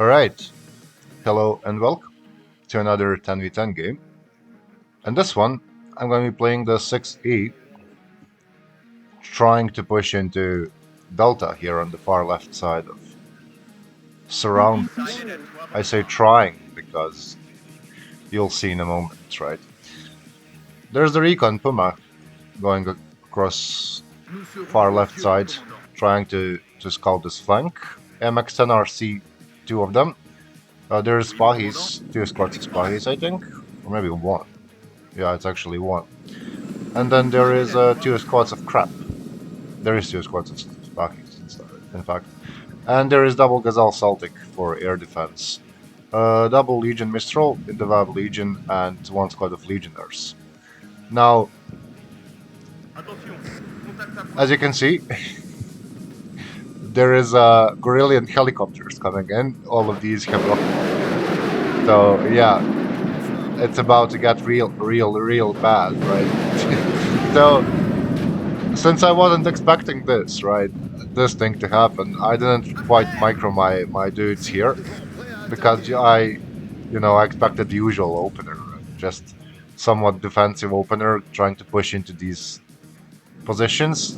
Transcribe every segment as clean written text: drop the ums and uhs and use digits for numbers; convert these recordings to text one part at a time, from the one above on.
Alright, hello and welcome to another 10v10 game. And this one, I'm going to be playing the 6E, trying to push into Delta here on the far left side of surroundings. I say trying because you'll see in a moment, right? There's the Recon Puma going across far left side, trying to scout this flank. MX-10RC, two of them. There's Spahis, two squads of Spahis, I think, or maybe one. Yeah, it's actually one. And then there is two squads of crap. There is two squads of Spahis, in fact. And there is double Gazelle Celtic for air defense. Double Legion Mistral in the Vav Legion and one squad of Legionnaires. Now, as you can see, there is Gorillian helicopters coming in. All of these have rocket. So yeah, it's about to get real bad, right? So, since I wasn't expecting this, right, this thing to happen, I didn't quite micro my dudes here, because I expected the usual opener, just somewhat defensive opener, trying to push into these positions,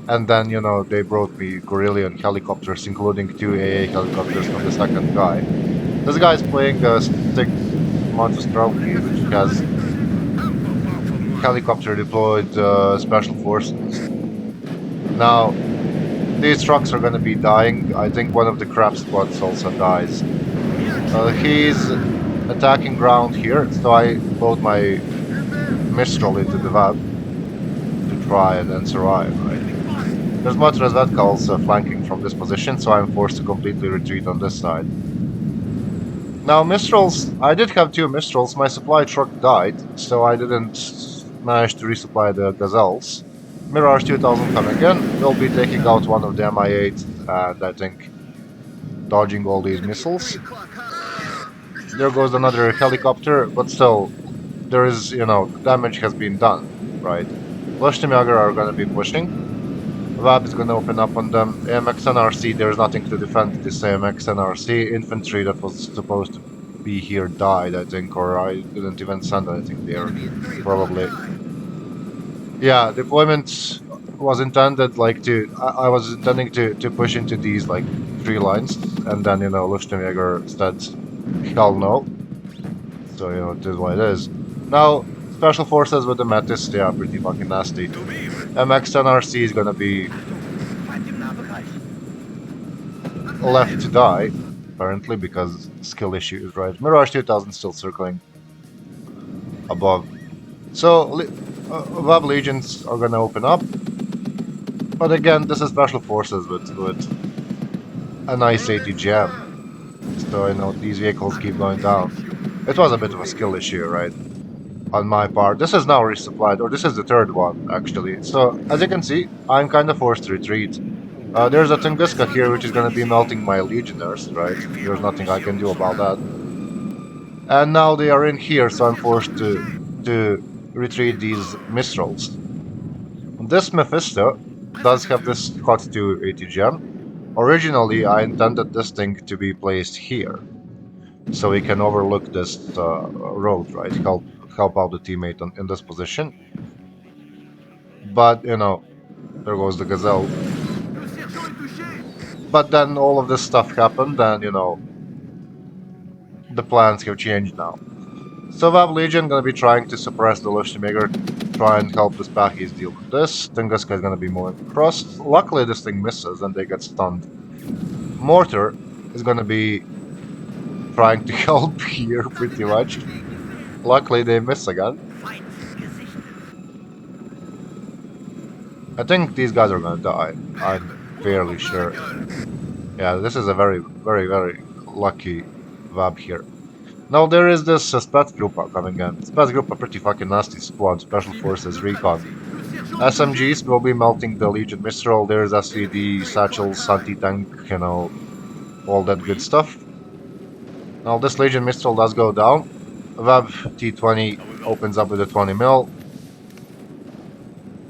and then, they brought me Gorillian helicopters, including two AA helicopters from the second guy. This guy's playing a 6 Trophy, which has helicopter deployed special forces. Now, these trucks are gonna be dying. I think one of the crab squads also dies. He's attacking ground here, so I load my Mistral into the VAB to try and survive, right? There's much Razvedka also flanking from this position, so I'm forced to completely retreat on this side. Now, Mistrals, I did have two Mistrals. My supply truck died, so I didn't manage to resupply the Gazelles. Mirage 2000 coming in, will be taking out one of the Mi-8 and I think dodging all these missiles. There goes another helicopter, but still, there is, damage has been done, right? Lushtimyager are gonna be pushing. VAB is gonna open up on them. AMX-10RC, there's nothing to defend this AMX-10RC. Infantry that was supposed to be here died, I think, or I didn't even send anything there, probably. Yeah, deployment was intended I was intending to push into these like 3 lines, and then Lufthansa said hell no. So it is what it is. Now special forces with the Metis, they are pretty fucking nasty. MX-10RC is gonna be left to die, apparently, because skill issues, right? Mirage 2000 still circling above. So VAB Legions are gonna open up. But again, this is special forces with a nice 80 gem. So, these vehicles keep going down. It was a bit of a skill issue, right? On my part. This is now resupplied, or this is the third one, actually. So, as you can see, I'm kind of forced to retreat. There's a Tunguska here, which is going to be melting my Legionnaires, right? There's nothing I can do about that. And now they are in here, so I'm forced to retreat these Mistrals. This Mephisto does have this cut to 80 gem. Originally, I intended this thing to be placed here, so we can overlook this road, right? Help out the teammate in this position. But, there goes the Gazelle. But then all of this stuff happened, and, the plans have changed now. So VAB Legion gonna be trying to suppress the Lushtimager, try and help the Spahis deal with this. Tunguska is gonna be moving across. Luckily this thing misses and they get stunned. Mortar is gonna be trying to help here pretty much. Luckily they miss again. I think these guys are gonna die. I'm fairly sure. Yeah, this is a very lucky VAB here. Now there is this Spetsgruppe coming in. Spetsgruppe, pretty fucking nasty squad, special forces, recon. SMGs will be melting the Legion Mistral, there's SVD, satchels, anti-tank, all that good stuff. Now this Legion Mistral does go down. VAB T20 opens up with a 20 mil.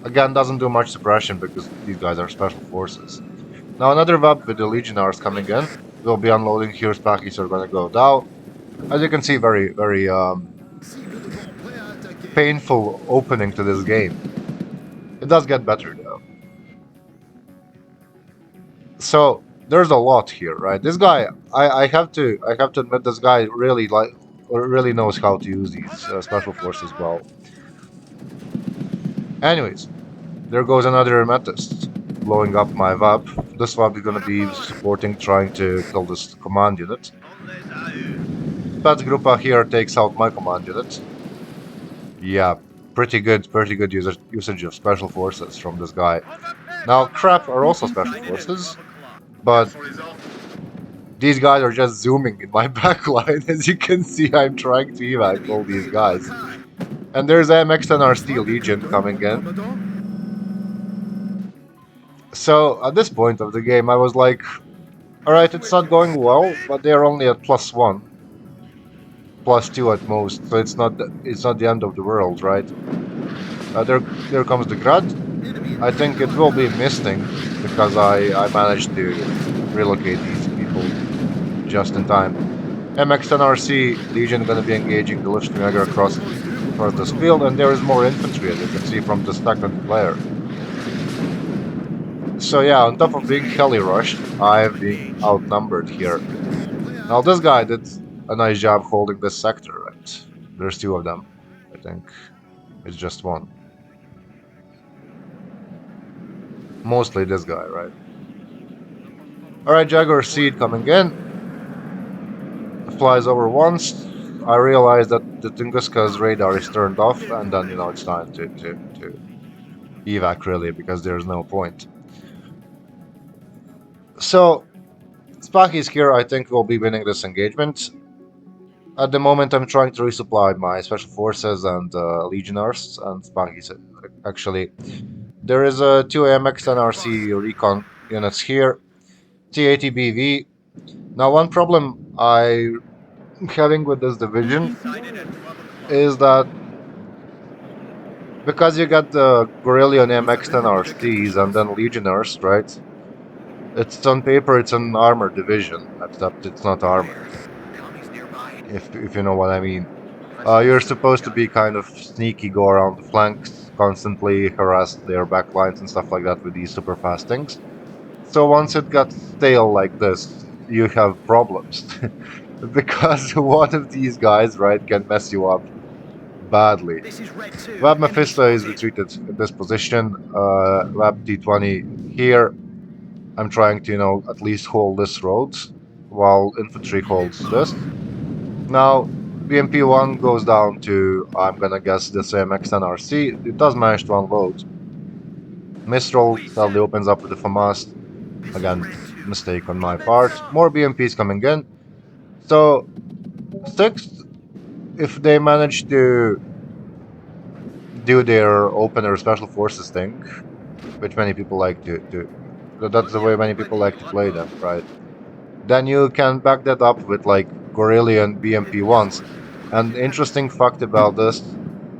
Again, doesn't do much suppression because these guys are special forces. Now another VAB with the Legionnaires coming in. will be unloading here. Spackies are gonna go down. As you can see, very painful opening to this game. It does get better though. So there's a lot here, right? This guy, I have to admit, this guy really knows how to use these special forces well. Anyways, there goes another Amethyst, blowing up my VAP. This VAP is gonna be supporting, trying to kill this command unit. Pets Grupa here takes out my command unit. Yeah, pretty good usage of special forces from this guy. Now, crap are also special forces, but these guys are just zooming in my backline. As you can see, I'm trying to evac all these guys. And there's MX and RC Legion coming in. So, at this point of the game, I was like, alright, it's not going well, but they're only at +1. +2 at most, so it's not the end of the world, right? There comes the Grad. I think it will be misting, because I managed to relocate these people just in time. MX and RC Legion gonna be engaging the Liftstringer across this field, and there is more infantry, as you can see from the second player. So yeah, on top of being heli rushed, I've been outnumbered here. Now this guy did a nice job holding this sector, right? There's two of them, I think. It's just one. Mostly this guy, right? Alright, Jaguar Seed coming in. Flies over once. I realize that the Tunguska's radar is turned off, and then, it's time to evac, really, because there's no point. So, Spackies here, I think, will be winning this engagement. At the moment, I'm trying to resupply my special forces and legionnaires, and Spackies, actually. There is a 2 AMX and RC recon units here. T80BV. Now, one problem I'm having with this division is that because you got the Gorelion MX-10 RCs and then Legionnaires, right? It's on paper, it's an armored division, except it's not armored. If you know what I mean. You're supposed to be kind of sneaky, go around the flanks, constantly harass their backlines and stuff like that with these super fast things. So once it got stale like this, you have problems. Because one of these guys, right, can mess you up badly. Wab Mephisto is retreated in this position. Wab T20 here. I'm trying to, at least hold this road while infantry holds this. Now, BMP-1 goes down to, I'm gonna guess, the same XNRC. It does manage to unload. Mistral sadly opens up with the FAMAS. Again, mistake on my part. More BMPs coming in. So, 6, if they manage to do their opener special forces thing, which many people like to that's the way many people like to play them, right? Then you can back that up with like Gorelion BMP-1s. And interesting fact about this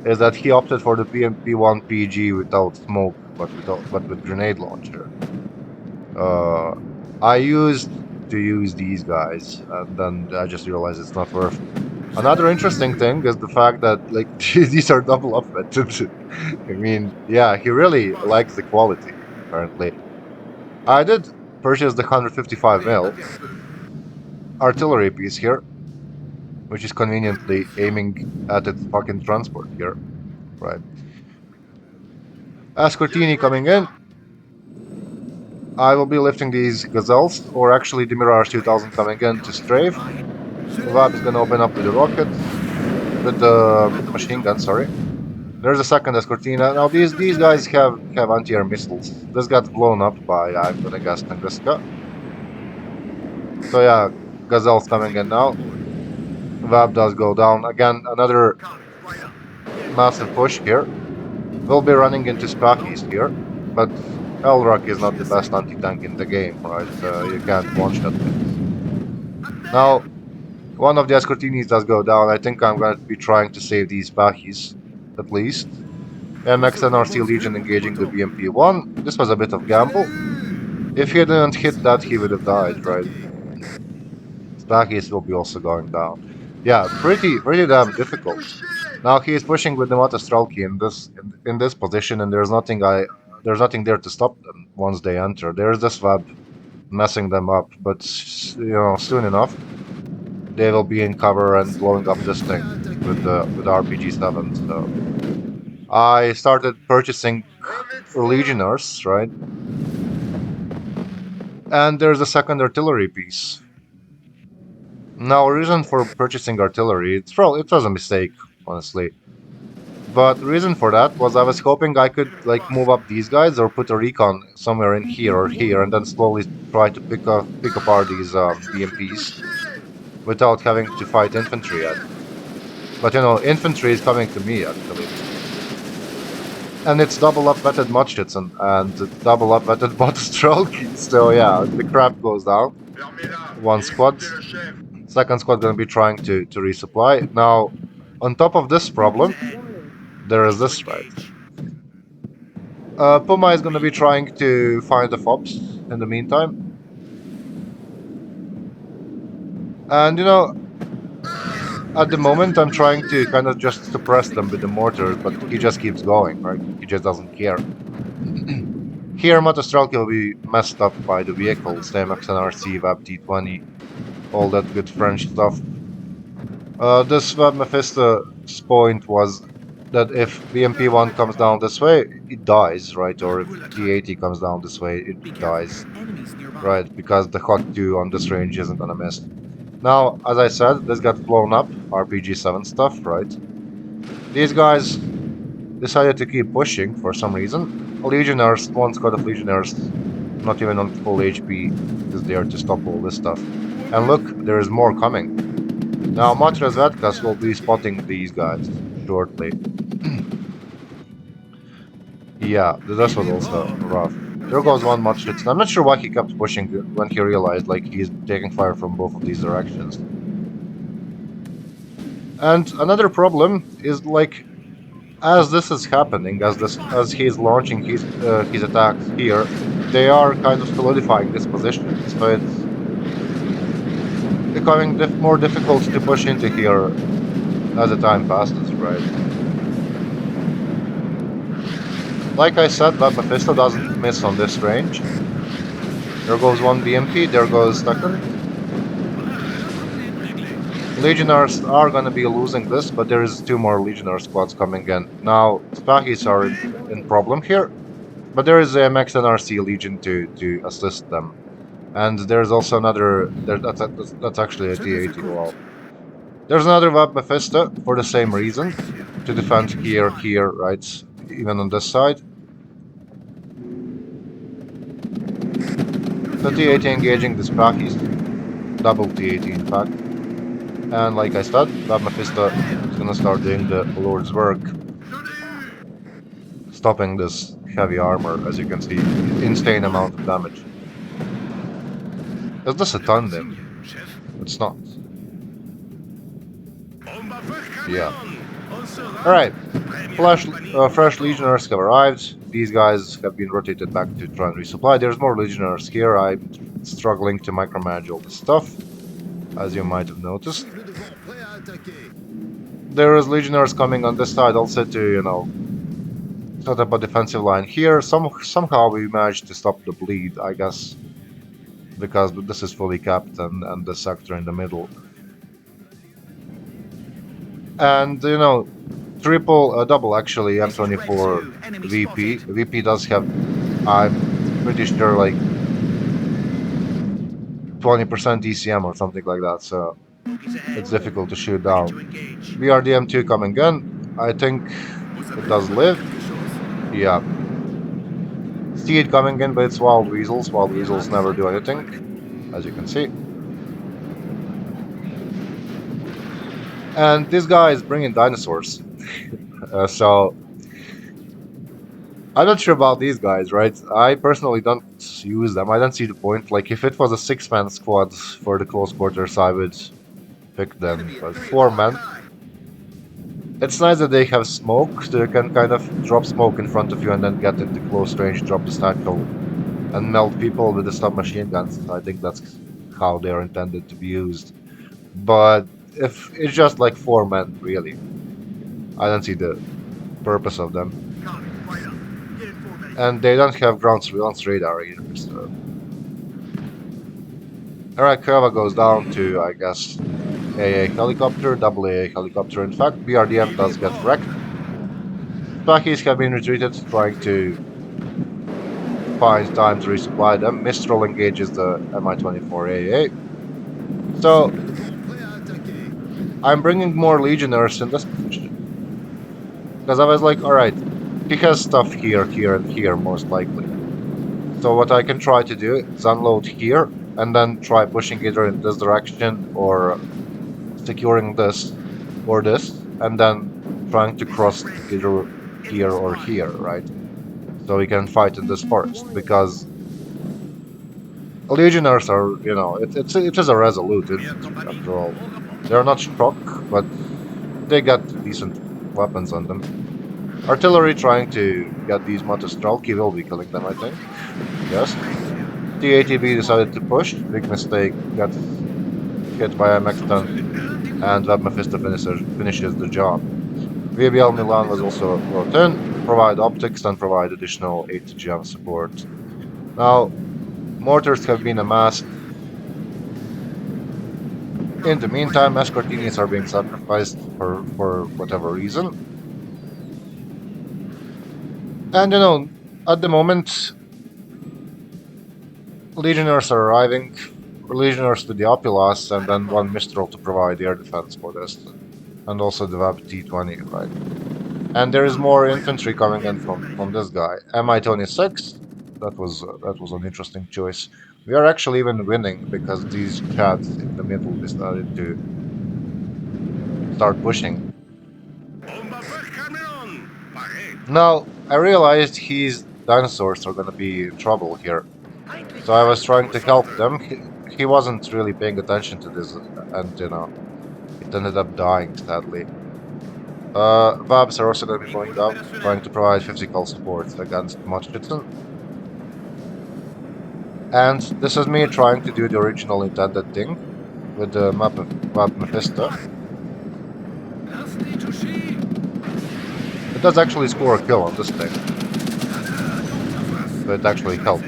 is that he opted for the BMP-1 PG without smoke, but with grenade launcher. I used to use these guys, and then I just realized it's not worth it. Another interesting thing is the fact that like these are double upfitted. I mean, yeah, he really likes the quality, apparently. I did purchase the 155mm artillery piece here, which is conveniently aiming at its fucking transport here, right? Ascortini coming in. I will be lifting these Gazelles, or actually the Mirage 2000 coming in to strafe. Vab is gonna open up with the rockets, with the machine gun, sorry. There's a second Escortina. Now these guys have anti-air missiles. This got blown up by, I'm gonna guess, Tunguska. So yeah, Gazelle's coming in now. Vab does go down. Again, another massive push here. We'll be running into Spackies here, but Elrock is not the best anti-tank in the game, right? You can't launch that thing. Now, one of the Escortinis does go down. I think I'm going to be trying to save these Spackies, at least. MX and RC Legion engaging the BMP-1. This was a bit of gamble. If he didn't hit that, he would have died, right? Spackies will be also going down. Yeah, pretty damn difficult. Now he is pushing with the Motostrelki in this position, and there's nothing there to stop them once they enter. There's this web messing them up, but soon enough they will be in cover and blowing up this thing with RPG-7. So I started purchasing Legionnaires, right? And there's a second artillery piece. Now, reason for purchasing artillery, it was a mistake, honestly. But the reason for that was I was hoping I could like move up these guys or put a recon somewhere in here or here, and then slowly try to pick apart these BMPs without having to fight infantry yet. But infantry is coming to me actually. And it's double up vetted Mudschützen and double up vetted Botstrelki. So yeah, the crap goes down. One squad. Second squad gonna be trying to resupply. Now, on top of this problem, there is this, right? Puma is gonna be trying to find the FOBs in the meantime. And at the moment I'm trying to kind of just suppress them with the mortars, but he just keeps going, right? He just doesn't care. Here Motostrelki will be messed up by the vehicles, the MXNRC, VAB T20, all that good French stuff. This VAB Mephisto's point was that if BMP-1 comes down this way, it dies, right? Or if T-80 comes down this way, it dies, right? Because the Hot 2 on this range isn't gonna miss. Now, as I said, this got blown up, RPG-7 stuff, right? These guys decided to keep pushing for some reason. Legionnaires, one squad of Legionnaires, not even on full HP, is there to stop all this stuff. And look, there is more coming. Now, Matras Vedkas will be spotting these guys shortly. Yeah, this was also rough. There goes one Mudschützen. I'm not sure why he kept pushing when he realized like he's taking fire from both of these directions. And another problem is like, as this is happening, as he's launching his attacks here, they are kind of solidifying this position. So it's becoming more difficult to push into here as the time passes, right? Like I said, that Mephisto doesn't miss on this range. There goes one BMP, there goes second. Legionnaires are gonna be losing this, but there is two more Legionnaire squads coming in. Now, Spahis are in problem here, but there is a MXNRC Legion to assist them. And there's also another, that's actually a T-80 wall. There's another VAB Mephisto for the same reason, to defend here, right? Even on this side. The T-80 engaging the Spahis, double T-80 in fact. And like I said, VAB Mephisto is gonna start doing the Lord's work. Stopping this heavy armor, as you can see, insane amount of damage. Is this a tandem? It's not. Yeah. Alright. Fresh Legionnaires have arrived. These guys have been rotated back to try and resupply. There's more Legionnaires here. I'm struggling to micromanage all this stuff, as you might have noticed. There is Legionnaires coming on this side also to, set up a defensive line here. Somehow we managed to stop the bleed, I guess, because this is fully capped and the sector in the middle. And, double actually, M24 VP. VP does have, I'm pretty sure, like 20% DCM or something like that, so it's difficult to shoot down. BRDM2 coming in. I think it does live. Yeah. See it coming in, but it's Wild Weasels. Wild Weasels never do anything, as you can see. And this guy is bringing dinosaurs. So I'm not sure about these guys, right? I personally don't use them. I don't see the point. Like, if it was a 6-man squad for the close quarters, I would pick them. But 4 men, it's nice that they have smoke, so you can kind of drop smoke in front of you and then get into close range, drop the satchel, and melt people with the submachine guns. I think that's how they're intended to be used. But if it's just like 4 men, really, I don't see the purpose of them. And they don't have ground surveillance radar either, so... Alright, Kava goes down to, I guess, AA helicopter, double AA helicopter. In fact, BRDM does get wrecked. Spackies have been retreated, trying to find time to resupply them. Mistral engages the Mi-24 AA. So, I'm bringing more Legionnaires in this position. Because I was like, alright, he has stuff here, here, and here, most likely. So what I can try to do is unload here, and then try pushing either in this direction, or securing this, or this, and then trying to cross either here or here, right? So we can fight in this forest, because Legionnaires are, it is a resolute infantry, after all. They're not shock, but they got decent weapons on them. Artillery trying to get these Motostrelki will be killing them, I think. Yes. The ATB decided to push. Big mistake. Gets hit by MX-10, and Web Mephisto finishes the job. VBL Milan was also brought in, provide optics and provide additional 8GM support. Now, mortars have been amassed. In the meantime, escortinis are being sacrificed for whatever reason. And at the moment, Legionnaires are arriving. Legionnaires to the Opulas, and then one Mistral to provide air defense for this. And also the VAB T-20, right? And there is more infantry coming in from this guy. Mi-26, that was an interesting choice. We are actually even winning, because these chads in the middle decided to start pushing. Now, I realized his dinosaurs are gonna be in trouble here. So I was trying to help them. He wasn't really paying attention to this, and it ended up dying, sadly. Vabs are also going to be going up, trying to provide physical support against Mochitson. And this is me trying to do the original intended thing with the map of Vab Mephisto. It does actually score a kill on this thing, so it actually helped.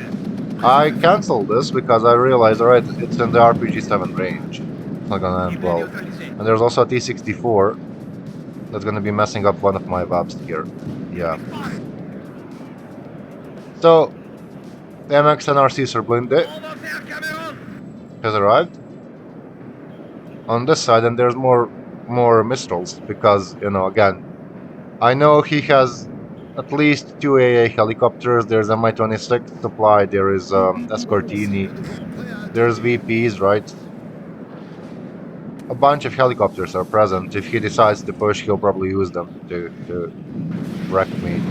I cancelled this because I realized, alright, it's in the RPG-7 range. It's not gonna end well. And there's also a T-64 that's gonna be messing up one of my VABs here. Yeah. So, MX NRC Surblinde has arrived on this side, and there's more Mistrals, because, again, I know he has at least 2 AA helicopters. There's a Mi-26 supply, there is Escortini, there's VPs, right? A bunch of helicopters are present. If he decides to push, he'll probably use them to wreck me.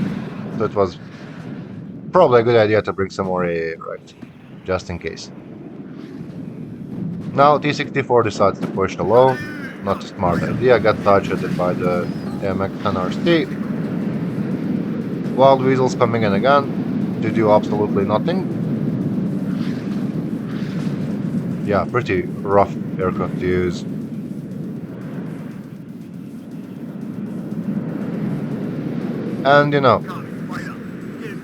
So it was probably a good idea to bring some more AA, right? Just in case. Now T-64 decides to push alone. Not a smart idea. Got touched by the MX NRC. Wild Weasels coming in again to do absolutely nothing. Yeah, pretty rough aircraft to use. And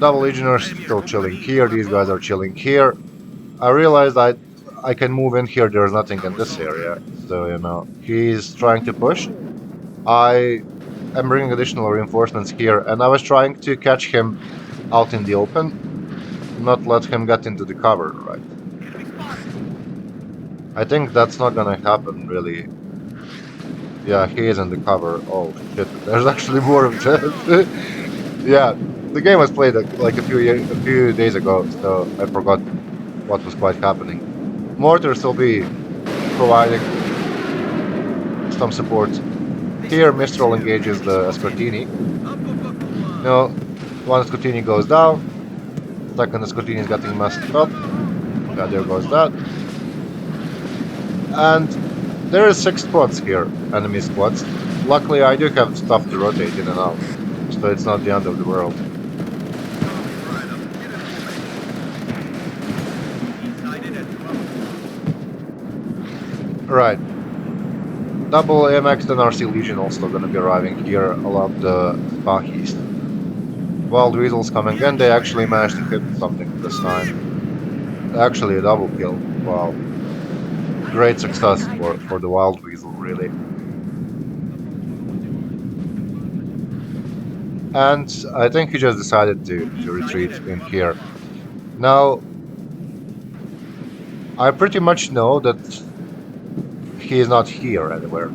double Legionnaires still chilling here, these guys are chilling here. I realized I can move in here, there's nothing in this area. So, he's trying to push. I am bringing additional reinforcements here, and I was trying to catch him out in the open, not let him get into the cover, right? I think that's not gonna happen, really. Yeah, he is in the cover. Oh shit, there's actually more of this. Yeah, the game was played like a few days ago, so I forgot what was quite happening. Mortars will be providing some support. Here, Mistral engages the Escortini. One Escortini goes down. Second Escortini is getting messed up. Yeah, there goes that. And there is 6 squads here, enemy squads. Luckily, I do have stuff to rotate in and out, so it's not the end of the world. Right. Double AMX and RC Legion also gonna be arriving here along the Spahis. Wild Weasels coming in, they actually managed to hit something this time. Actually a double kill. Wow. Great success for the Wild Weasel, really. And I think he just decided to retreat in here. Now, I pretty much know that he is not here anywhere.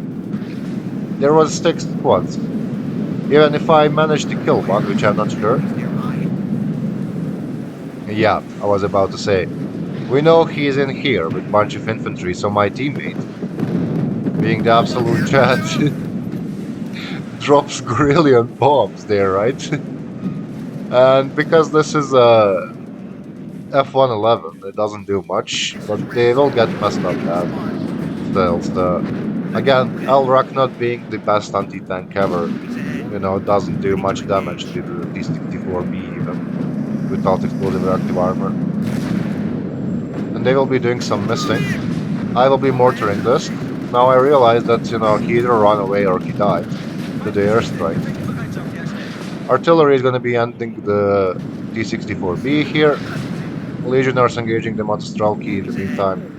There was 6 squads. Even if I managed to kill one, which I'm not sure. Yeah, I was about to say. We know he's in here with a bunch of infantry, so my teammate, being the absolute chat, drops brilliant bombs there, right? And because this is a F-111, it doesn't do much, but they will get messed up bad. Still, again, Elrak not being the best anti-tank ever, doesn't do much damage to the T-64B even, without explosive reactive armor. And they will be doing some missing. I will be mortaring this. Now I realize that, he either ran away or he died to the airstrike. Artillery is going to be ending the T-64B here. Legionnaires engaging the Motostralki in the meantime.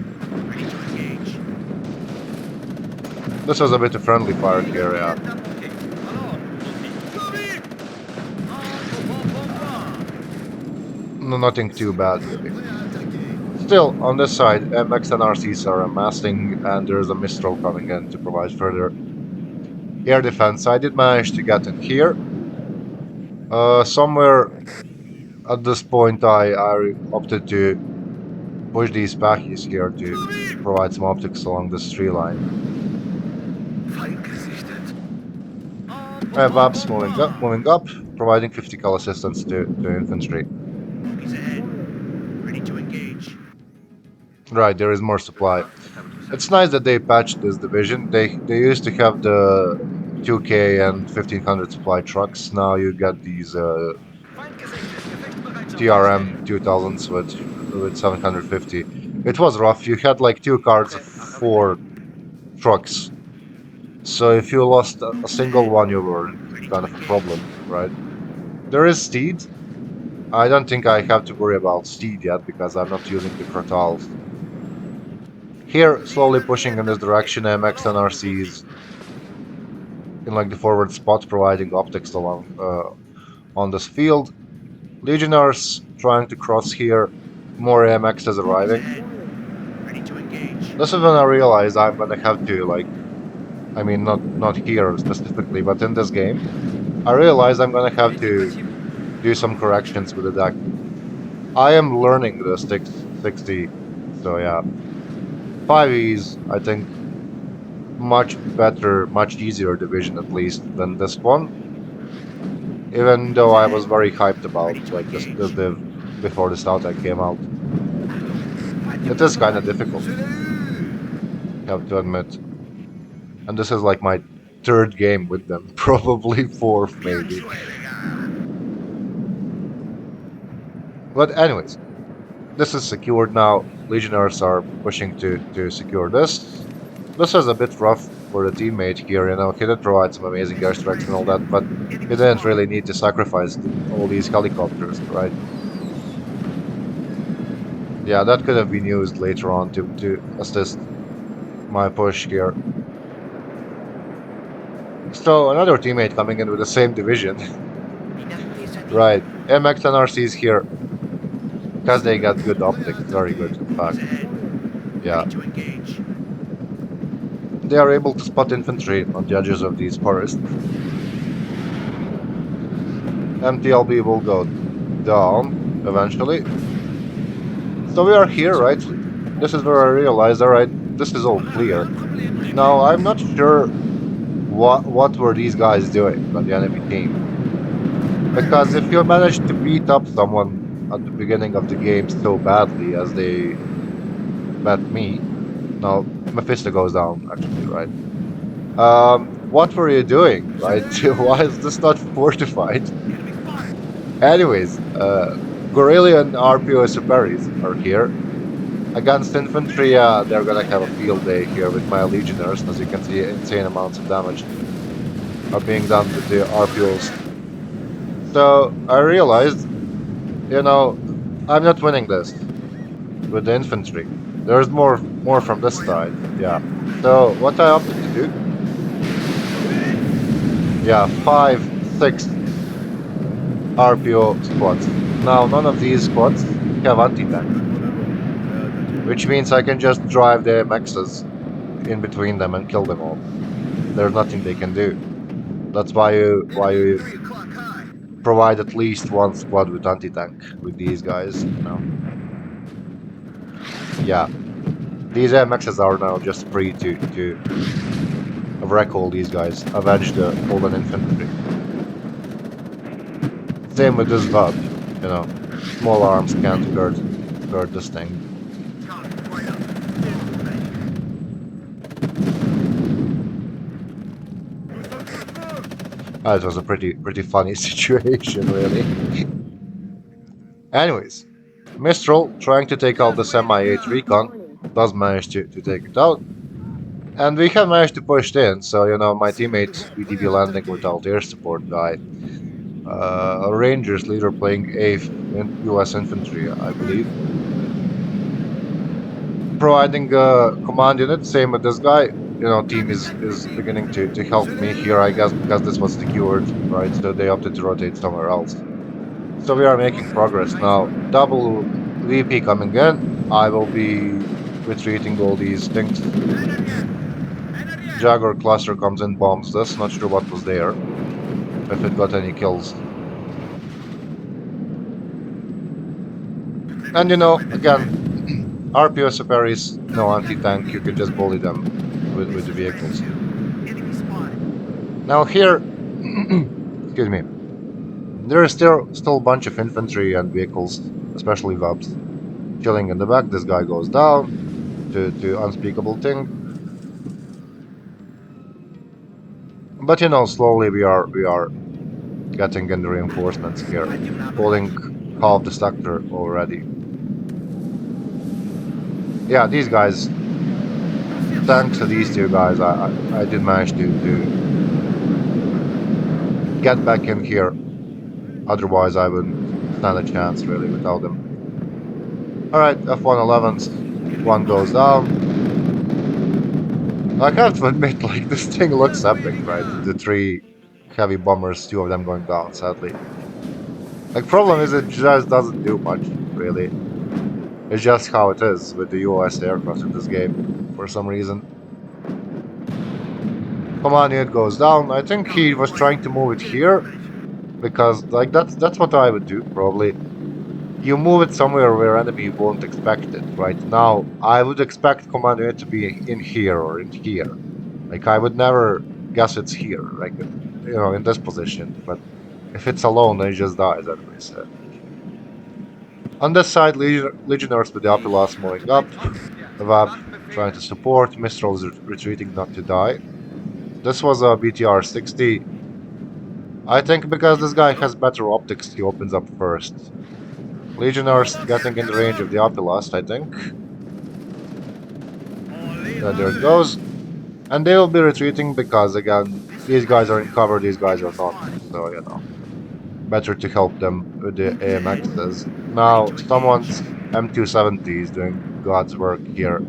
This was a bit of friendly fire here, yeah. No, nothing too bad, really. Still, on this side, MX and RCs are amassing, and there's a Mistral coming in to provide further air defense. I did manage to get in here. Somewhere at this point, I opted to push these Pachis here to provide some optics along this tree line. I have Abs moving up, providing 50 cal assistance to infantry. Right, there is more supply. It's nice that they patched this division. They used to have the 2K and 1500 supply trucks. Now you get these TRM 2000s with 750. It was rough. You had like 2 cars of 4 trucks. So if you lost a single one, you were kind of a problem, right? There is Steed. I don't think I have to worry about Steed yet because I'm not using the Crotals. Here, slowly pushing in this direction, MX and RCs in like the forward spot, providing optics along on this field. Legionnaires trying to cross here. More AMXs arriving. This is when I realized I'm gonna have to I mean not here specifically, but in this game, I realized I'm gonna have to do some corrections with the deck. I am learning the 660, so yeah. 5Es, I think, much better, much easier division at least than this one. Even though I was very hyped about this div before the StarTech came out. It is kind of difficult, I have to admit. And this is like my 3rd game with them, probably 4th maybe. But anyways, this is secured now. Legionnaires are pushing to secure this. This is a bit rough for the teammate here, he did provide some amazing airstrikes and all that, but he didn't really need to sacrifice all these helicopters, right? Yeah, that could have been used later on to assist my push here. So, another teammate coming in with the same division. Right, MX and RCs here. Because they got good optics, very good in fact. Yeah. They are able to spot infantry on the edges of these forests. MTLB will go down eventually. So we are here, right? This is where I realized, alright, this is all clear. Now, I'm not sure what were these guys doing on the enemy team. Because if you manage to beat up someone at the beginning of the game so badly as they met me, now Mephisto goes down, actually, right? What were you doing, right? Why is this not fortified? Anyways, Gorilla and RPO Superis are here. Against infantry, they're gonna have a field day here with my legionnaires. As you can see, insane amounts of damage are being done with the RPOs. So I realized, you know, I'm not winning this with the infantry. There's more from this side. Yeah. So what I opted to do, yeah, 5, 6 RPO squads. Now none of these squads have anti-tank, which means I can just drive the MXs in between them and kill them all. There's nothing they can do. That's why you provide at least one squad with anti-tank with these guys. Yeah, these MXs are now just free to wreck all these guys, avenge the fallen infantry. Same with this VUB, small arms can't hurt this thing. It was a pretty funny situation, really. Anyways, Mistral, trying to take out the Semi-8 Recon, does manage to take it out. And we have managed to push in, so, my teammate, VDB landing without air support guy. A Rangers leader playing 8th in US Infantry, I believe. Providing a command unit, same with this guy. Team is beginning to help me here, I guess, because this was secured, right? So they opted to rotate somewhere else. So we are making progress now. Double VP coming in. I will be retreating all these things. Jaguar cluster comes in, bombs this. Not sure what was there. If it got any kills. And again, RPO Superis, no anti-tank, you can just bully them with the vehicles. Now here, excuse me, there is still a bunch of infantry and vehicles, especially VUBs, chilling in the back. This guy goes down to unspeakable thing. But slowly we are getting in the reinforcements here, holding half the sector already. Yeah, these guys, thanks to these two guys, I did manage to get back in here. Otherwise, I wouldn't stand a chance, really, without them. Alright, F-111s. One goes down. I have to admit, like, this thing looks epic, right? The 3 heavy bombers, 2 of them going down, sadly. Like, problem is it just doesn't do much, really. It's just how it is with the US aircraft in this game, for some reason. Command unit goes down. I think he was trying to move it here, because, like, that's what I would do, probably. You move it somewhere where enemy won't expect it, right? Now, I would expect command unit to be in here or in here. Like, I would never guess it's here, like, in this position, but if it's alone, it just dies, anyways. On this side, Legionnaires with the Apilas moving up, the VAB trying to support, Mistral is retreating not to die. This was a BTR-60. I think because this guy has better optics, he opens up first. Legionnaires getting in the range of the Apilas, I think. Yeah, there it goes. And they will be retreating because, again, these guys are in cover, these guys are not. So, better to help them with the AMXs. Now, someone's M270 is doing God's work here.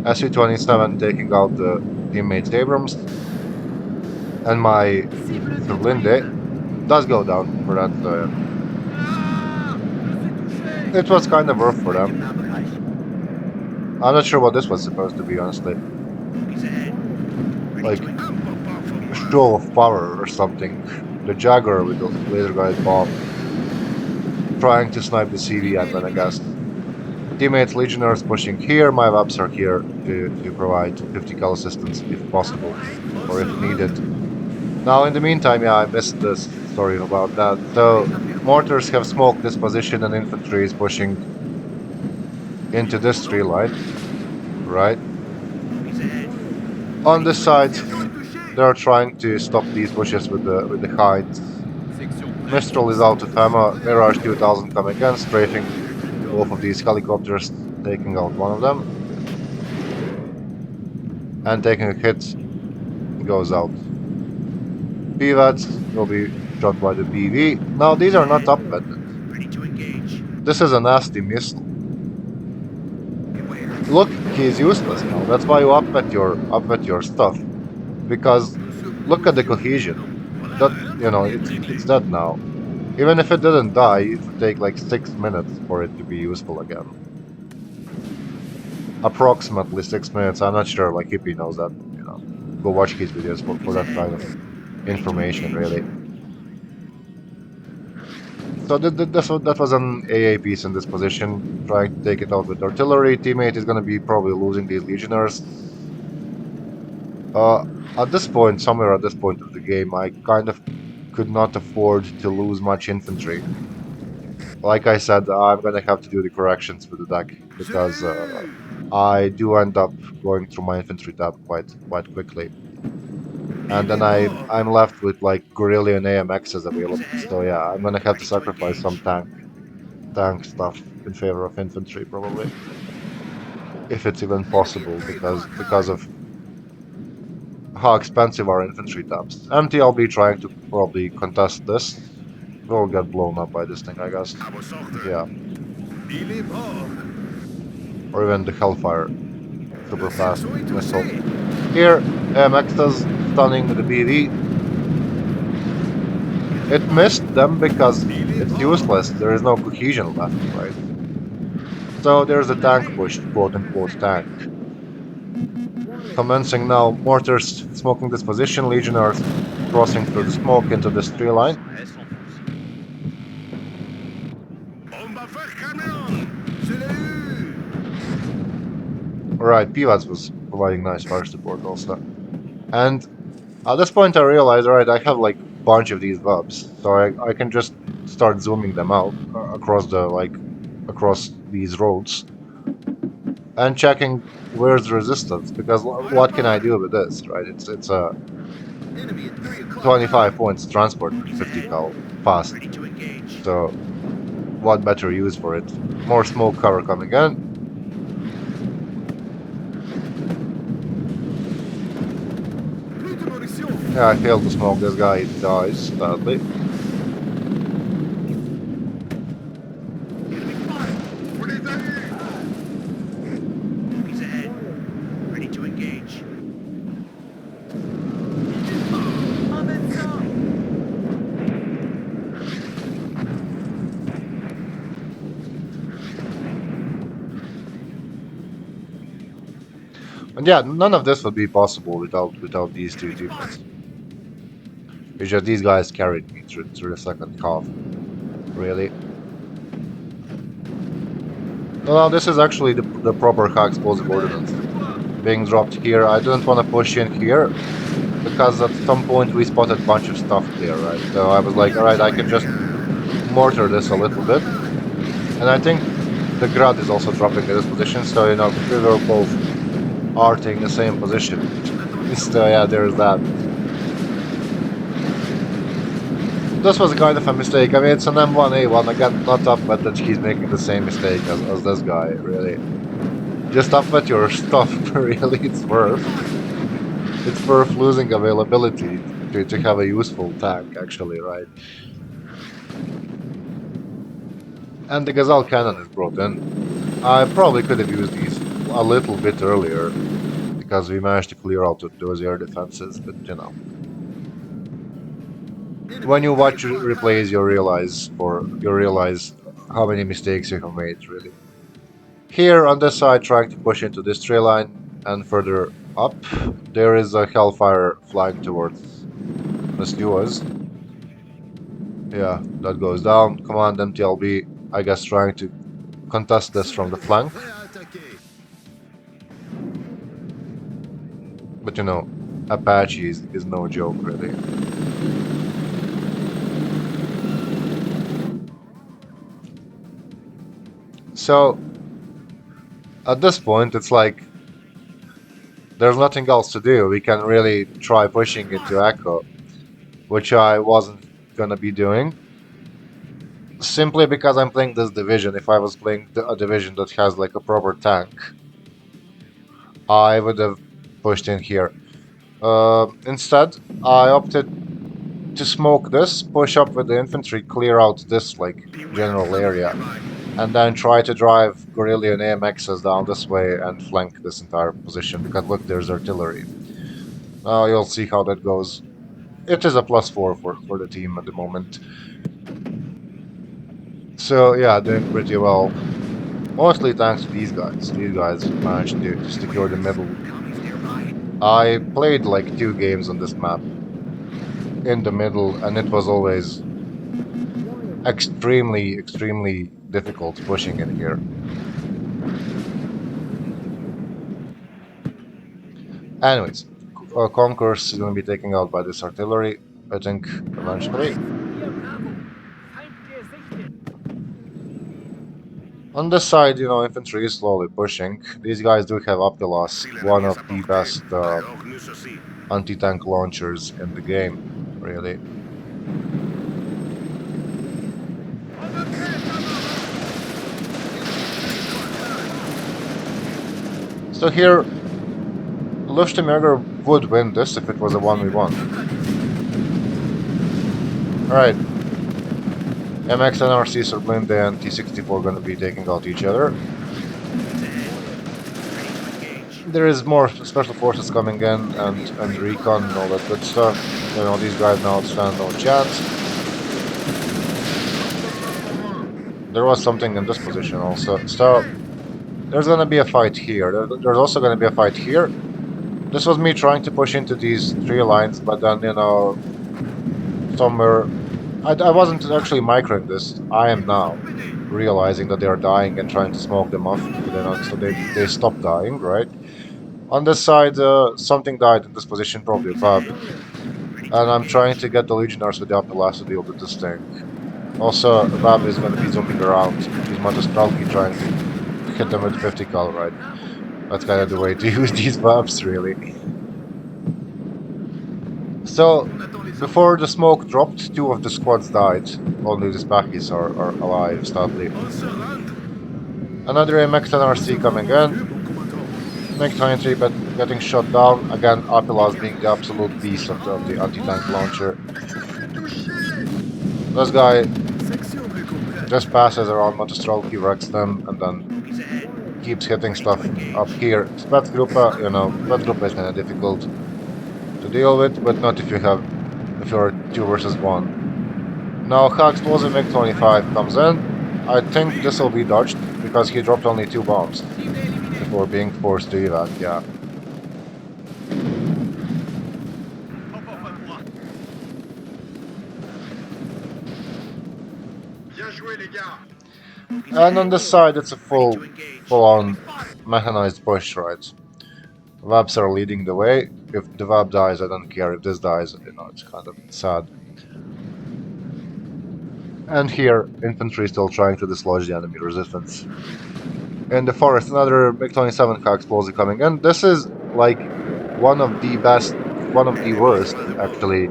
SU-27 taking out the teammate's Abrams. And my Linde does go down for that. It was kind of rough for them. I'm not sure what this was supposed to be, honestly. Like, a show of power or something. The Jaguar with the laser guided bomb. Trying to snipe the CV admin, I guess. Teammates Legionnaires pushing here, my VAPs are here to provide 50 cal assistance if possible, or if needed. Now, in the meantime, yeah, I missed this story about that. So, mortars have smoked this position and infantry is pushing into this tree line, right? On this side, they're trying to stop these bushes with the hides. Mistral is out of ammo, Mirage 2000 coming in, strafing both of these helicopters, taking out one of them. And taking a hit, goes out. PVATs will be shot by the PV. Now these are not upvetted. This is a nasty missile. Look, he's useless now. That's why you upvet your stuff. Because look at the cohesion. That it's dead now. Even if it didn't die, it would take like 6 minutes for it to be useful again. Approximately 6 minutes. I'm not sure. Like Hippie knows that. Go watch his videos for that kind of information, really. So that was an AA piece in this position, trying to take it out with artillery. Teammate is going to be probably losing these legionnaires. At this point, somewhere at this point of the game, I kind of could not afford to lose much infantry. Like I said, I'm going to have to do the corrections with the deck, because I do end up going through my infantry tab quite quickly. And then I'm left with like Guerrilla and AMXs available. So yeah, I'm gonna have to sacrifice some tank stuff in favor of infantry probably, if it's even possible, because of how expensive our infantry tabs. MTLB trying to probably contest this will get blown up by this thing, I guess. Yeah. Or even the Hellfire super fast missile. Here, AMXs stunning the BV. It missed them because it's useless. There is no cohesion left, right? So there's a tank push, quote-unquote tank. Commencing now, mortars smoking this position, legionnaires crossing through the smoke into this tree line. Alright, PVATS was providing nice fire support also. And at this point I realized, alright, I have like a bunch of these bubs, so I can just start zooming them out across these roads and checking where's the resistance, because what can I do with this, right? It's a 25 points transport with 50 cal fast, so what better use for it? More smoke cover coming in. Yeah, I failed to smoke this guy, he dies, sadly. And yeah, none of this would be possible without these two teammates. It's just these guys carried me through the second half, really. Well, this is actually the proper high explosive ordnance being dropped here. I didn't want to push in here, because at some point we spotted a bunch of stuff there, right? So I was like, alright, I can just mortar this a little bit. And I think the Grad is also dropping in this position, so we were both are taking the same position. So yeah, there's that. This was kind of a mistake. I mean, it's an M1A1. Again, not up, but that he's making the same mistake as this guy, really. Just up at your stuff, really, it's worth. It's worth losing availability to have a useful tank, actually, right? And the Gazelle cannon is brought in. I probably could have used these a little bit earlier, because we managed to clear out those air defenses, but when you watch replays, you realize how many mistakes you have made, really. Here on this side, trying to push into this tree line, and further up, there is a Hellfire flying towards the Stewas. Yeah, that goes down. Command MTLB, I guess, trying to contest this from the flank. But Apache is no joke, really. So, at this point, it's like there's nothing else to do. We can really try pushing into Echo, which I wasn't gonna be doing. simply because I'm playing this division. If I was playing a division that has like a proper tank, I would have pushed in here. Instead, I opted to smoke this, push up with the infantry, clear out this like general area, and then try to drive Gorillion AMXs down this way and flank this entire position. Because look, there's artillery. Now you'll see how that goes. It is a +4 for the team at the moment. So yeah, doing pretty well. Mostly thanks to these guys. These guys managed to secure the middle. I played like 2 games on this map in the middle, and it was always extremely difficult pushing in here. Anyways, Concourse is going to be taken out by this artillery, I think, eventually. On this side, you know, infantry is slowly pushing. These guys do have Apilas, one of the best anti-tank launchers in the game, really. So here, Luchtenberger would win this if it was a 1v1. Alright. MX and RC Serblinde and T-64 going to be taking out each other. There is more special forces coming in and recon and all that good stuff. You know, these guys now stand no chance. There was something in this position also. So, there's going to be a fight here. There's also going to be a fight here. This was me trying to push into these 3 lines, but then, you know, somewhere... I wasn't actually microing this. I am now realizing that they are dying and trying to smoke them off. So they stopped dying, right? On this side, something died in this position, probably a Vab. And I'm trying to get the Legionnaires with the Apilas to deal with this thing. Also, Vab is going to be zooming around. He's Motostralki trying to hit them with 50 cal, right? That's kind of the way to use these Vabs, really. So, before the smoke dropped, 2 of the squads died. Only the Spackies are alive, sadly. Another MX and RC coming in. MiG-23 but getting shot down. Again, Apilas being the absolute beast of the anti-tank launcher. This guy just passes around Motostralki, wrecks them, and then keeps hitting stuff up here. Spetsgruppe, you know, Spetsgruppe is kind of difficult to deal with, but not if you're 2 versus 1. Now High-Explosive MiG-25 comes in. I think this will be dodged, because he dropped only 2 bombs before being forced to evac, yeah. And on this side it's a full-on mechanized push, right? Vabs are leading the way. If the Vab dies, I don't care. If this dies, you know, it's kind of sad. And here, infantry is still trying to dislodge the enemy resistance. In the forest, another MiG-27 High-Explosive coming in. This is, like, one of the worst, actually,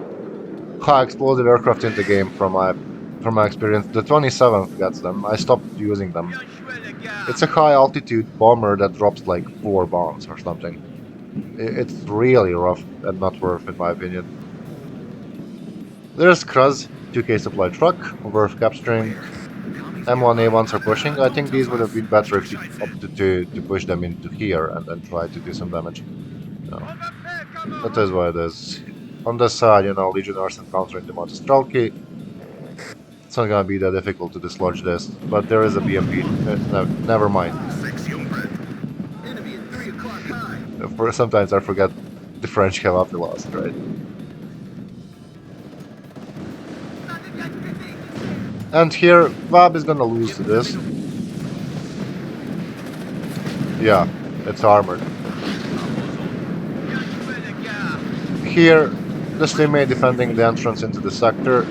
high-explosive aircraft in the game from my experience. The 27th gets them. I stopped using them. It's a high-altitude bomber that drops, like, 4 bombs or something. It's really rough and not worth, in my opinion. There's Kruz, 2K supply truck, worth capturing. M1A1s are pushing. I think these would have been better if you opted to push them into here and then try to do some damage. No. That is what it is. On this side, you know, Legionnaires encountering the Motostralki. It's not gonna be that difficult to dislodge this, but there is a BMP. No, never mind. Sometimes I forget the French have Apilas, right? And here, Vab is gonna lose to this. Yeah, it's armored. Here, this teammate defending the entrance into the sector.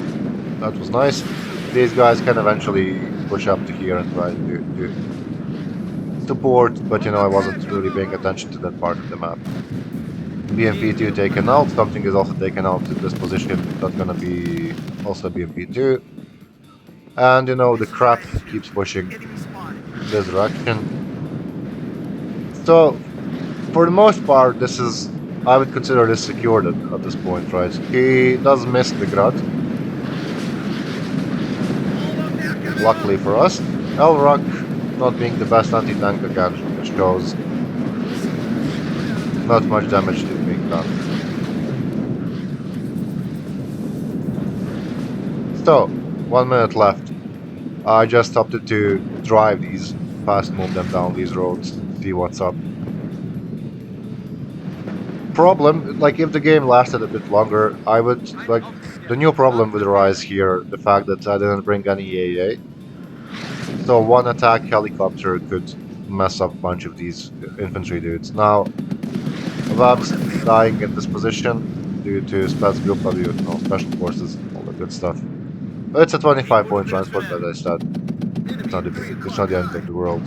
That was nice. These guys can eventually push up to here and try to support, but you know, I wasn't really paying attention to that part of the map. BMP-2 taken out, something is also taken out in this position, that's gonna be also BMP-2. And you know, the crap keeps pushing this direction. So, for the most part, this is, I would consider this secured at this point, right? He does miss the Grad, luckily for us. Elrock, not being the best anti-tank again, it shows not much damage to being done. So, 1 minute left. I just opted to drive these, fast move them down these roads, see what's up. Problem, like if the game lasted a bit longer, I would, like, the new problem would arise here, the fact that I didn't bring any AA. So one attack helicopter could mess up a bunch of these infantry dudes. Now, Vab's dying in this position due to Spetsgruppe, you know, special forces, all the good stuff. But it's a 25-point transport, as I said. It's not the end of the world.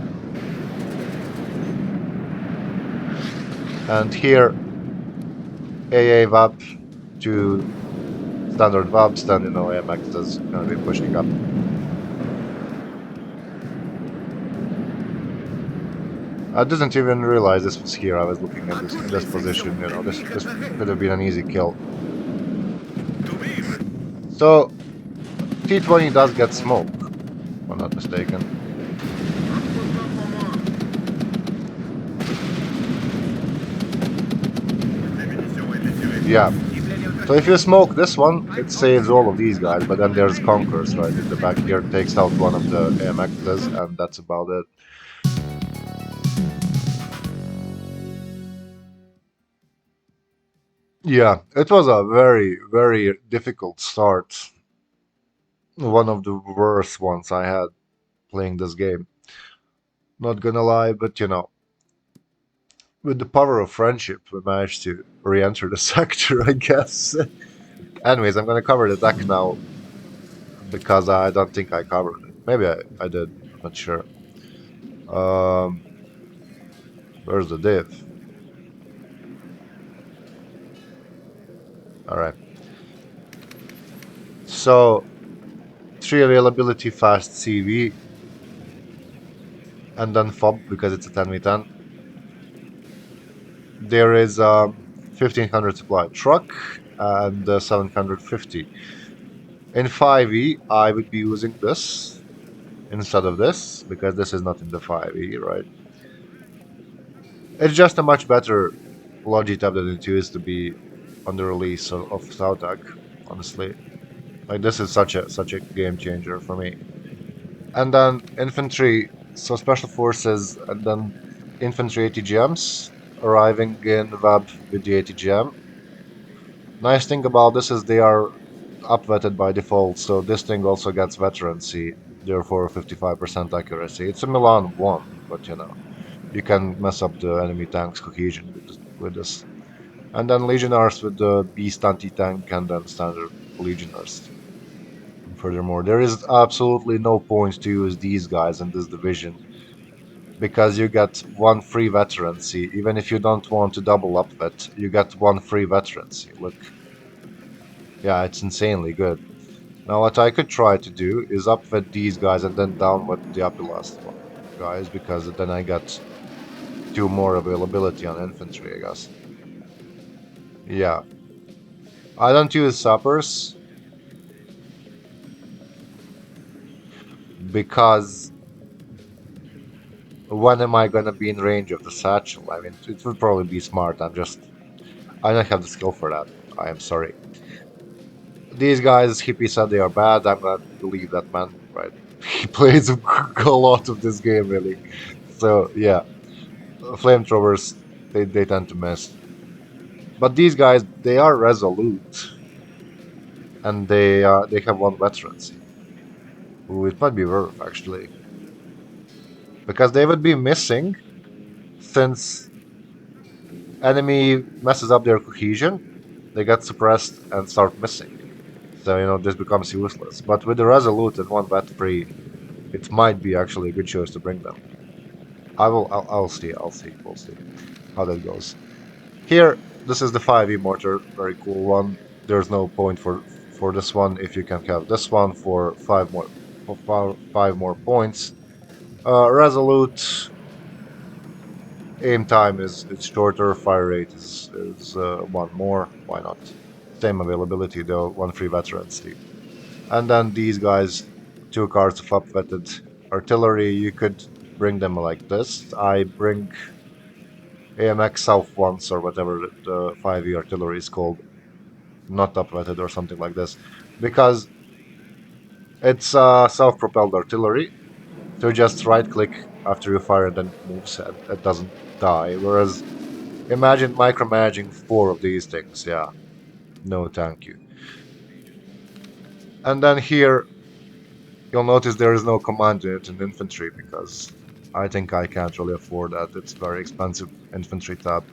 And here, AA Vab to standard Vabs, then you know AMX is gonna be pushing up. I didn't even realize this was here. I was looking at this in this position. You know, this could have been an easy kill. So T20 does get smoke, if I'm not mistaken. Yeah. So if you smoke this one, it saves all of these guys, but then there's Conquerors right in the back here, takes out one of the AMXs, and that's about it. Yeah, it was a very, very difficult start. One of the worst ones I had playing this game. Not gonna lie, but you know, with the power of friendship, we managed to re-enter the sector, I guess. Anyways, I'm gonna cover the deck now because I don't think I covered it. Maybe I did, I'm not sure. Um, where's the div? Alright. So, 3 availability fast CV, and then FOB because it's a 10v10. There is 1500 supply truck and 750. In 5e, I would be using this instead of this because this is not in the 5e, right? It's just a much better Logitech than it used to be on the release of Southag, honestly. Like this is such a game changer for me. And then infantry, so special forces, and then infantry ATGMs arriving in Web with the ATGM. Nice thing about this is they are upvetted by default, so this thing also gets veterancy, therefore 55% accuracy. It's a Milan 1, but you know, you can mess up the enemy tank's cohesion with this. And then Legionnaires with the Beast anti-tank and then standard Legionnaires. Furthermore, there is absolutely no point to use these guys in this division because you get one free veterancy. Even if you don't want to double up that, you get one free veterancy. Look, yeah, it's insanely good. Now, what I could try to do is upvet these guys and then downwet the upper last one guys because then I got two more availability on infantry, I guess. Yeah, I don't use sappers because when am I gonna be in range of the satchel? I mean, it would probably be smart. I don't have the skill for that. I am sorry. These guys, Hippie said they are bad. I'm gonna believe that man, right? He plays a lot of this game, really. So yeah, flamethrowers they tend to miss. But these guys, they are resolute, and they have one veterancy. Ooh, it might be worth actually, because they would be missing since enemy messes up their cohesion, they get suppressed and start missing. So, you know, this becomes useless. But with the Resolute and one vet free, it might be actually a good choice to bring them. I'll see, we'll see how that goes. Here, this is the 5e mortar, very cool one. There's no point for this one if you can have this one for 5 more. for five more points. Resolute aim time is shorter. Fire rate is one more. Why not? Same availability though. One free veteran seat. And then these guys, two cards of upvetted artillery. You could bring them like this. I bring AMX South once or whatever the 5e artillery is called, not upvetted or something like this, because it's self-propelled artillery. So just right-click after you fire and then it moves and it doesn't die. Whereas imagine micromanaging four of these things. Yeah, no thank you. And then here you'll notice there is no command unit in infantry because I think I can't really afford that. It's very expensive infantry tab.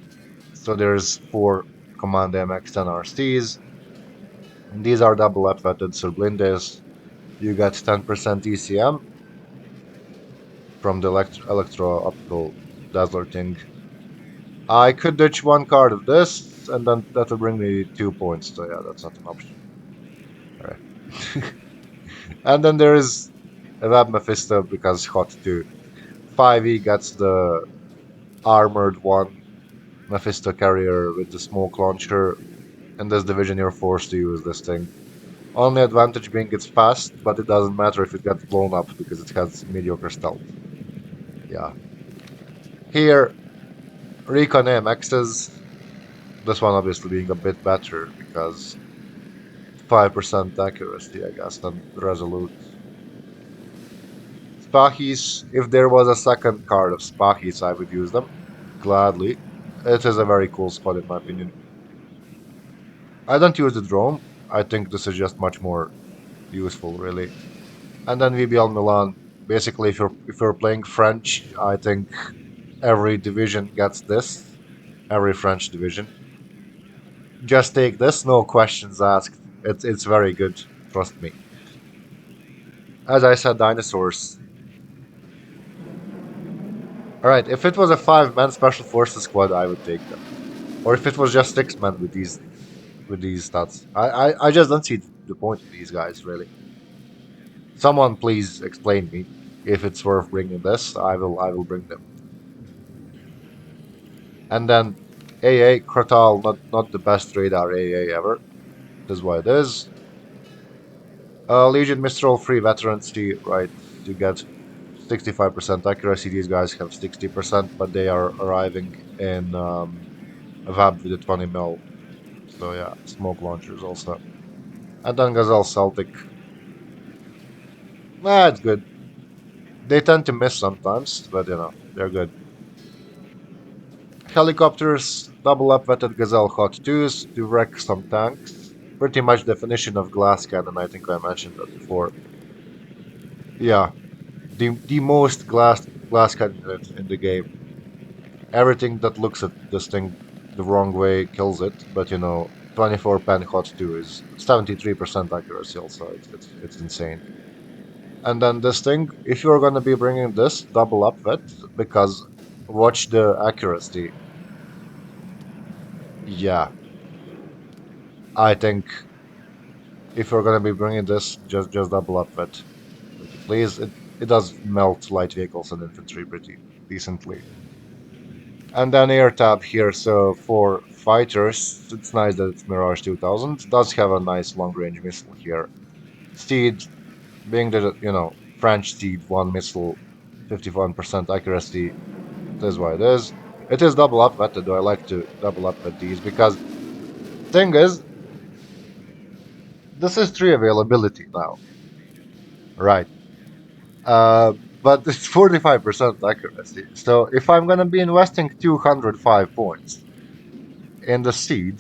So there's four command MX10 RCs. And these are double upvetted Surblindes. You get 10% ECM from the electro-optical dazzler thing. I could ditch one card of this, and then that will bring me 2 points. So yeah, that's not an option. Alright. And then there is Evab Mephisto because hot 2. 5e gets the armored one Mephisto carrier with the smoke launcher. In this division, you're forced to use this thing. Only advantage being it's fast, but it doesn't matter if it gets blown up because it has mediocre stealth. Yeah. Here, Recon AMXs. This one obviously being a bit better because 5% accuracy, I guess, than Resolute. Spahis, if there was a second card of Spahis, I would use them. Gladly. It is a very cool spot in my opinion. I don't use the drone. I think this is just much more useful, really. And then VBL Milan. Basically, if you're playing French, I think every division gets this. Every French division. Just take this, no questions asked. It's very good, trust me. As I said, dinosaurs. Alright, if it was a 5-man special forces squad, I would take them. Or if it was just 6 men with these stats. I just don't see the point of these guys, really. Someone please explain me if it's worth bringing this. I will bring them. And then AA Crotal, not the best radar AA ever. This is what it is. Legion Mistral free veterancy, right? You get 65% accuracy. These guys have 60%, but they are arriving in a VAB with a 20 mil. So yeah, smoke launchers also. And then Gazelle Celtic. It's good. They tend to miss sometimes, but they're good. Helicopters, double up vetted Gazelle Hot 2s to wreck some tanks. Pretty much definition of glass cannon, I think I mentioned that before. Yeah, the most glass cannon in the game. Everything that looks at this thing the wrong way kills it, but 24 pen hot 2 is 73% accuracy also. It's insane. And then this thing, if you're gonna be bringing this, double up it, because watch the accuracy. Yeah, I think if you're gonna be bringing this, just double up it, pretty please. It does melt light vehicles and infantry pretty decently. And then air tab here, so for fighters, it's nice that it's Mirage 2000. It does have a nice long range missile here. Steed, being the French Steed, one missile, 51% accuracy. It is what it is. It is double up vetted, though I like to double up vet these because thing is, this is 3 availability now. Right. Uh, but it's 45% accuracy. So if I'm gonna be investing 205 points in the Seed,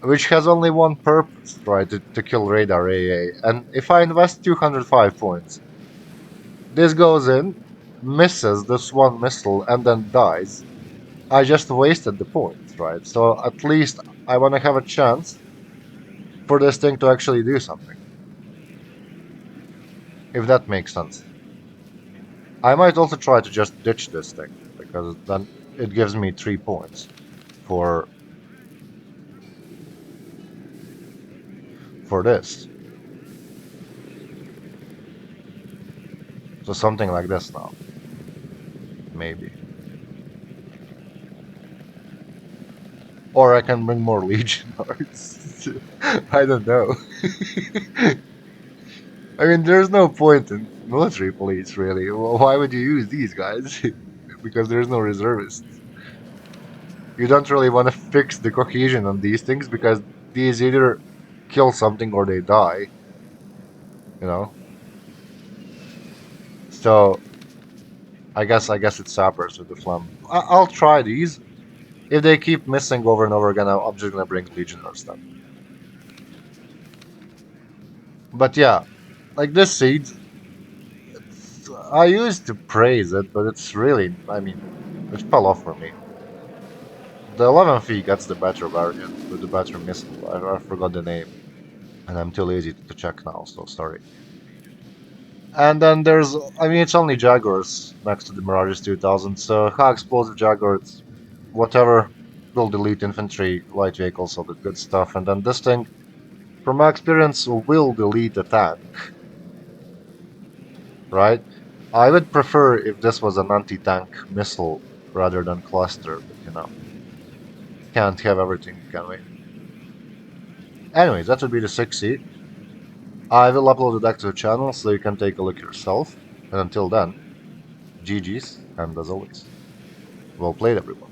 which has only one purpose, right, to kill radar AA, and if I invest 205 points, this goes in, misses this one missile, and then dies, I just wasted the points, right? So at least I want to have a chance for this thing to actually do something. If that makes sense. I might also try to just ditch this thing, because then it gives me 3 points for this. So something like this now. Maybe. Or I can bring more Legion Hearts. I don't know. I mean, there's no point in military police, really. Why would you use these guys? Because there's no reservists. You don't really want to fix the cohesion on these things because these either kill something or they die, you know? So I guess it's sappers with the phlegm. I'll try these. If they keep missing over and over again, I'm just gonna bring Legionnaires then. But yeah, like this seed, I used to praise it, but it's really, I mean, it fell off for me. The 11th gets the better variant with the better missile. I forgot the name, and I'm too lazy to check now, so sorry. And then there's, I mean, it's only Jaguars next to the Mirages 2000, so high explosive Jaguars, whatever, will delete infantry, light vehicles, all that good stuff. And then this thing, from my experience, will delete a tank, right? I would prefer if this was an anti-tank missile rather than cluster, but you know, can't have everything, can we? Anyways, that would be the 6C. I will upload the deck to the channel so you can take a look yourself. And until then, GG's, and as always, well played everyone.